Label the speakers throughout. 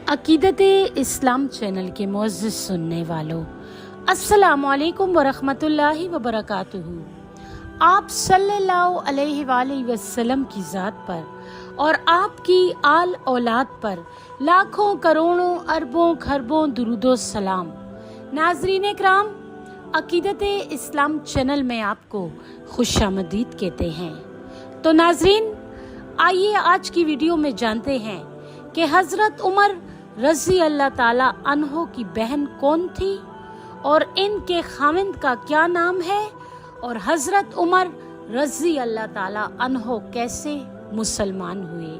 Speaker 1: अकीदते इस्लाम channel के मुअज़्ज़िज़ सुनने वालों, अस्सलामु अलैकुम वरहमतुल्लाहि वबरकातुहू। आप सल्लल्लाहु अलैहि वसल्लम की ज़ात पर और आपकी आल औलाद पर लाखों करोड़ों अरबों खरबों दुरूदो सलाम। नाज़रीन इकराम, अकीदते इस्लाम चैनल में आपको खुशामदीद कहते हैं। तो नाज़रीन, आइए आज की वीडियो में जानते हैं कि हज़रत उमर रज़ी अल्लाह ताला अन्हो की बहन कौन थी और इनके खाविंद का क्या नाम है, और हज़रत उमर रज़ी अल्लाह ताला अन्हो कैसे मुसलमान हुए।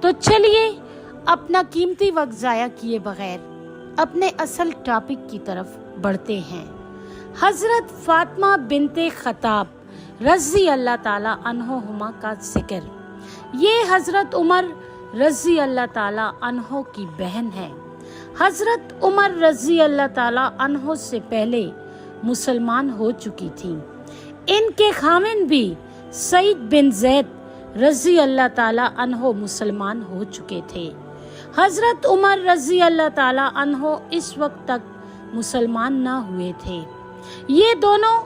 Speaker 1: तो चलिए अपना कीमती वक्त ज़ाया किए बगैर अपने असल टॉपिक की तरफ बढ़ते हैं। हज़रत फातिमा बिनते खताब रज़ी अल्लाह ताला अन्होहुमा का जिक्र। ये हज़रत उमर रज़ी अल्लाह ताला अन्हो की बहन है। हज़रत उमर रज़ी अल्लाह ताला अन्हो से पहले मुसलमान हो चुकी थी। इनके खामिन भी सईद बिन ज़ैद रज़ी अल्लाह ताला अन्हो मुसलमान हो चुके थे। हज़रत उमर रज़ी अल्लाह ताला अन्हो इस वक्त तक मुसलमान न हुए थे। ये दोनों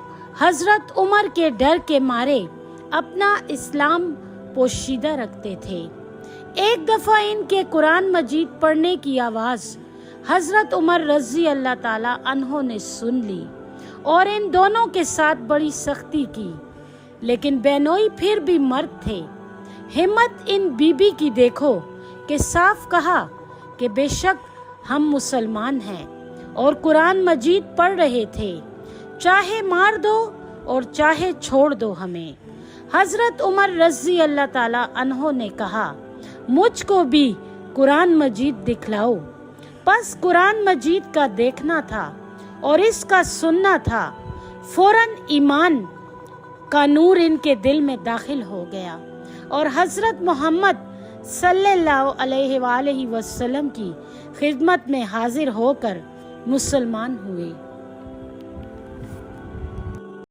Speaker 1: हज़रत उमर के डर के मारे अपना इस्लाम पोशीदा रखते थे। एक दफ़ा इनके कुरान मजीद पढ़ने की आवाज़ हज़रत उमर रज़ी अल्लाह ताला अन्हो ने सुन ली और इन दोनों के साथ बड़ी सख्ती की, लेकिन बेनोई फिर भी मर्द थे। हिम्मत इन बीबी की देखो कि साफ कहा कि बेशक हम मुसलमान हैं और कुरान मजीद पढ़ रहे थे, चाहे मार दो और चाहे छोड़ दो हमें। हज़रत उमर रज़ी अल्लाह ताला अन्हो ने कहा, मुझको भी कुरान मजीद दिखलाओ। बस कुरान मजीद का देखना था और इसका सुनना था। फौरन ईमान का नूर इनके दिल में दाखिल हो गया और हज़रत मोहम्मद सल्लल्लाहु अलैहि वसल्लम की खिदमत में हाजिर होकर मुसलमान हुए।